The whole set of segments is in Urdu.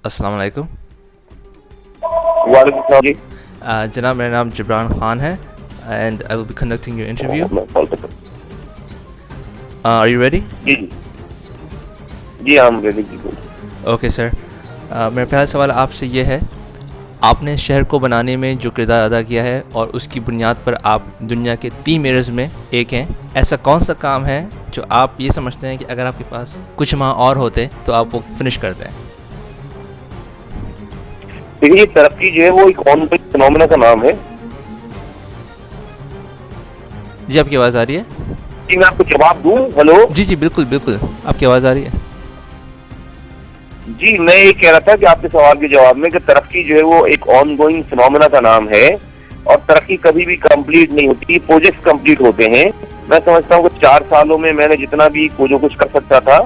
السلام علیکم. وعلیکم السلام جی. جناب میرا نام جبران خان ہے and I will be conducting your interview. Are you ready? جی ہم ریڈی جی. Okay sir. میرا پہلا سوال آپ سے یہ ہے، آپ نے شہر کو بنانے میں جو کردار ادا کیا ہے اور اس کی بنیاد پر آپ دنیا کے 3 میئرز میں ایک ہیں، ایسا کون سا کام ہے جو آپ یہ سمجھتے ہیں کہ اگر آپ کے پاس کچھ ماہ اور ہوتے تو آپ وہ فنش کر دیں؟ دیکھیے یہ ترقی جو ہے وہ ایک آن گوئنگ فینومینا کا نام ہے. جی آپ کی آواز آ رہی ہے؟ جی میں آپ کو جواب دوں. ہلو جی بالکل بالکل آپ کی آواز آ رہی ہے. جی میں یہ کہہ رہا تھا کہ آپ کے سوال کے جواب میں کہ ترقی جو ہے وہ ایک آن گوئنگ فینومینا کا نام ہے اور ترقی کبھی بھی کمپلیٹ نہیں ہوتی، پروجیکٹ کمپلیٹ ہوتے ہیں. میں سمجھتا ہوں کہ 4 سالوں میں میں نے جتنا بھی جو کچھ کر سکتا تھا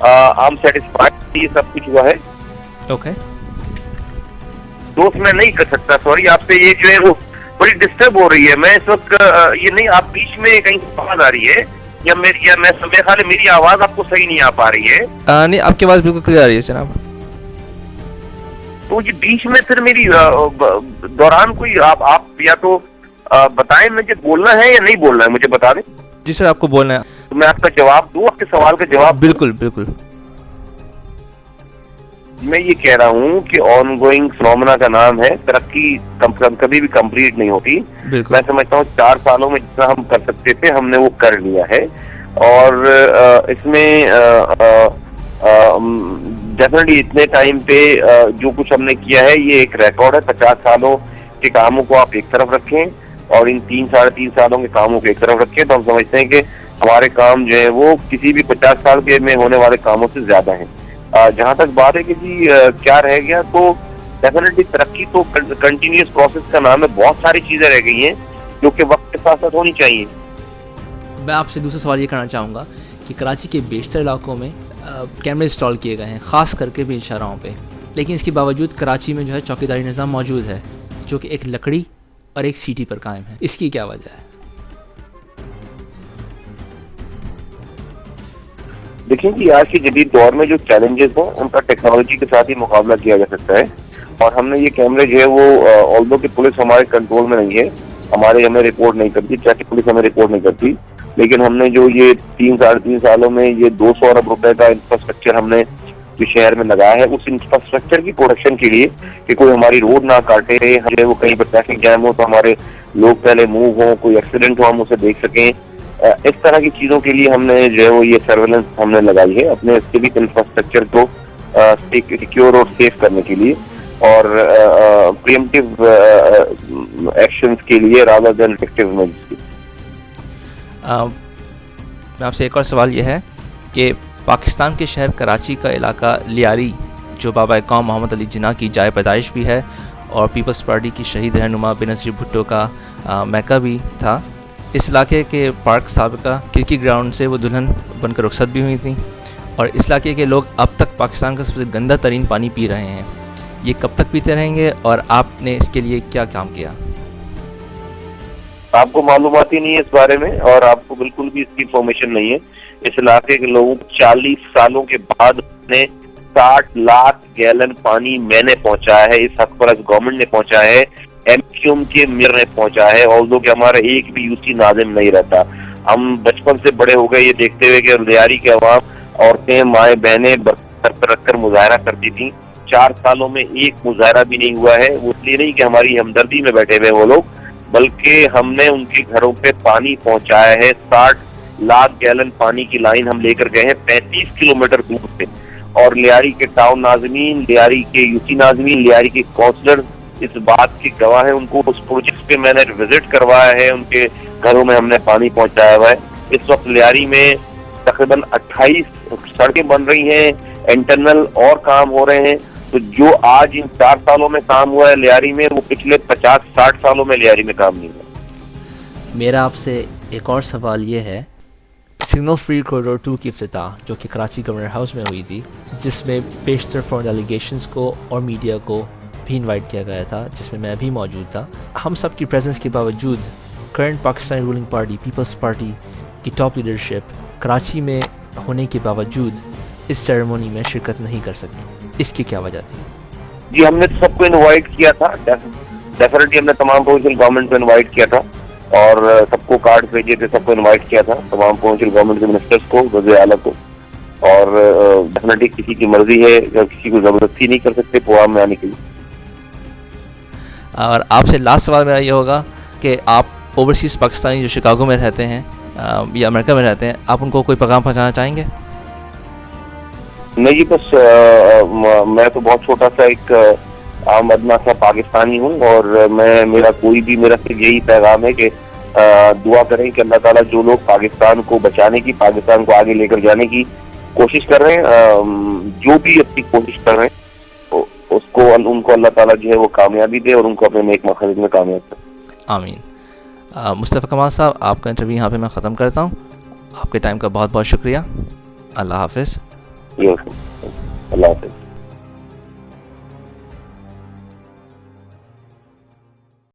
آئی ایم سیٹسفائیڈ، یہ سب کچھ ہوا ہے. اوکے دوست میں نہیں کر سکتا. سوری آپ سے یہ جو ہے وہ بڑی ڈسٹرب ہو رہی ہے. میں اس وقت یہ نہیں، آپ بیچ میں کہیں آواز آ رہی ہے یا میرے خیال ہے میری آواز آپ کو صحیح نہیں آ پا رہی ہے. نہیں آپ کی آواز بالکل کلیئر آ رہی ہے جناب. تو یہ بیچ میں پھر میری دوران کوئی آپ یا تو بتائیں مجھے بولنا ہے یا نہیں بولنا ہے، مجھے بتا دیں. جی سر آپ کو بولنا ہے. تو میں آپ کا جواب دوں، آپ کے سوال کا جواب. بالکل بالکل. میں یہ کہہ رہا ہوں کہ آن گوئنگ فینومینا کا نام ہے ترقی، کبھی بھی کمپلیٹ نہیں ہوتی. میں سمجھتا ہوں 4 سالوں میں جتنا ہم کر سکتے تھے ہم نے وہ کر لیا ہے. اور اس میں ڈیفینیٹلی اتنے ٹائم پہ جو کچھ ہم نے کیا ہے یہ ایک ریکارڈ ہے. 50 سالوں کے کاموں کو آپ ایک طرف رکھیں اور ان 3-3.5 سالوں کے کاموں کو ایک طرف رکھیں تو ہم سمجھتے ہیں کہ ہمارے کام جو ہے وہ کسی بھی 50 سال کے میں ہونے والے کاموں سے زیادہ ہیں. جہاں تک بات ہے کہ جی کیا رہ گیا، تو ڈیفینیٹلی ترقی تو کنٹینیوس پروسیس کا نام ہے. بہت ساری چیزیں رہ گئی ہیں جو کہ وقت کے ساتھ ساتھ ہونی چاہیے. میں آپ سے دوسرا سوال یہ کرنا چاہوں گا کہ کراچی کے بیشتر علاقوں میں کیمرے انسٹال کیے گئے ہیں، خاص کر کے بھی شاہراہوں پہ، لیکن اس کے باوجود کراچی میں جو ہے چوکیداری نظام موجود ہے جو کہ ایک لکڑی اور ایک سیٹی پر قائم ہے. اس کی کیا وجہ ہے؟ دیکھیں کہ آج کے جدید دور میں جو چیلنجز ہیں ان کا ٹیکنالوجی کے ساتھ ہی مقابلہ کیا جا سکتا ہے. اور ہم نے یہ کیمرے جو ہے وہ آلدو کہ پولیس ہمارے کنٹرول میں نہیں ہے، ہمیں رپورٹ نہیں کرتی، چاہے پولیس ہمیں رپورٹ نہیں کرتی، لیکن ہم نے جو یہ 3-3.5 سالوں میں یہ 200 ارب روپے کا انفراسٹرکچر ہم نے جو شہر میں لگایا ہے، اس انفراسٹرکچر کی پروڈکشن کے لیے کہ کوئی ہماری روڈ نہ کاٹے، وہ کہیں پر ٹریفک جام ہو تو ہمارے لوگ پہلے موو ہوں، کوئی ایکسیڈنٹ ہو ہم اسے دیکھ سکیں. اس طرح کی چیزوں کے لیے ہم نے جو ہے وہ یہ سرویلنس ہم نے لگائی ہے اپنے سیوک انفراسٹرکچر کو سیکیور اور سیف کرنے کے لیے اور پریمپٹیو ایکشنز کے لیے رادر دین ریئیکٹیو میجرز کے. میں آپ سے ایک اور سوال یہ ہے کہ پاکستان کے شہر کراچی کا علاقہ لیاری جو بابا قوم محمد علی جناح کی جائے پیدائش بھی ہے اور پیپلز پارٹی کی شہید رہنما بینظیر بھٹو کا میکہ بھی تھا، اس علاقے کے پارک سابقہ کرکٹ گراؤنڈ سے وہ دلہن بن کر رخصت بھی ہوئی تھیں اور اس علاقے کے لوگ اب تک پاکستان کا سب سے گندہ ترین پانی پی رہے ہیں. یہ کب تک پیتے رہیں گے اور آپ نے اس کے لیے کیا کام کیا؟ آپ کو معلومات ہی نہیں ہے اس بارے میں اور آپ کو بالکل بھی اس کی انفارمیشن نہیں ہے. اس علاقے کے لوگوں کو 40 سالوں کے بعد نے 60 لاکھ گیلن پانی میں نے پہنچایا ہے، اس حق پر گورنمنٹ نے پہنچایا ہے، ایم کیو ایم کے میئر نے پہنچا ہے، آلدو کہ ہمارا ایک بھی یو سی ناظم نہیں رہتا. ہم بچپن سے بڑے ہو گئے یہ دیکھتے ہوئے کہ لیاری کے عوام، عورتیں، مائیں بہنیں سر پر رکھ کر مظاہرہ کرتی تھیں. 4 سالوں میں ایک مظاہرہ بھی نہیں ہوا ہے. وہ اس لیے نہیں کہ ہماری ہمدردی میں بیٹھے ہوئے وہ لوگ، بلکہ ہم نے ان کے گھروں پہ پانی پہنچایا ہے. 60 لاکھ گیلن پانی کی لائن ہم لے کر گئے ہیں 35 کلومیٹر دور سے. اور لیاری کے ٹاؤن ناظمین، لیاری کے یو سی ناظمین، لیاری کے کونسلر اس بات کی گواہ ہے. ان کو اس پروجیکٹ پہ میں نے وزٹ کروایا ہے، ان کے گھروں میں ہم نے پانی پہنچایا ہوا ہے. اس وقت لیاری میں تقریباً 28 سڑکیں بن رہی ہیں، انٹرنل اور کام ہو رہے ہیں. تو جو آج ان 4 سالوں میں کام ہوا ہے لیاری میں، وہ پچھلے 50-60 سالوں میں لیاری میں کام نہیں ہوا. میرا آپ سے ایک اور سوال یہ ہے، سگنل فری کوریڈور 2 کی افتتاح جو کہ کراچی گورنر ہاؤس میں ہوئی تھی، جس میں بیشتر فورن ڈیلیگیشنز کو اور میڈیا کو بھی انوائٹ کیا گیا تھا، جس میں بھی موجود تھا. ہم سب کی پریزنس کے باوجود current Pakistani ruling party People's Party کی ٹاپ لیڈرشپ کراچی میں ہونے کے باوجود اس سیریمونی میں شرکت نہیں کر سکی. اس کی کیا وجہ تھی؟ جی ہم نے سب کو انوائٹ کیا تھا، ڈیفینیٹلی ہم نے تمام پروونشل گورنمنٹ کو انوائٹ کیا تھا اور سب کو کارڈ بھیجے تھے، سب کو انوائٹ کیا تھا، تمام پروونشل گورنمنٹ کے منسٹرس کو، وزیر اعلیٰ کو. اور ڈیفینیٹلی کسی کی مرضی ہے یا کسی کو زبردستی نہیں کر سکتے پروگرام میں آنے کے لیے. اور آپ سے لاسٹ سوال میرا یہ ہوگا کہ آپ اوورسیز پاکستانی جو شکاگو میں رہتے ہیں یا امریکہ میں رہتے ہیں، آپ ان کو کوئی پیغام پہنچانا چاہیں گے؟ نہیں جی، بس میں تو بہت چھوٹا سا ایک عام ادنا سا پاکستانی ہوں، اور میرا صرف یہی پیغام ہے کہ دعا کریں کہ اللہ تعالیٰ جو لوگ پاکستان کو بچانے کی، پاکستان کو آگے لے کر جانے کی کوشش کر رہے ہیں، جو بھی اپنی کوشش کر رہے ہیں ان کو اللہ تعالیٰ جو ہے وہ کامیابی دے اور ان کو اپنے نیک مقصد میں کامیاب کرے. آمین. مصطفیٰ کمال صاحب، آپ کا انٹرویو یہاں پہ میں ختم کرتا ہوں. آپ کے ٹائم کا بہت بہت شکریہ. اللہ حافظ. اللہ حافظ.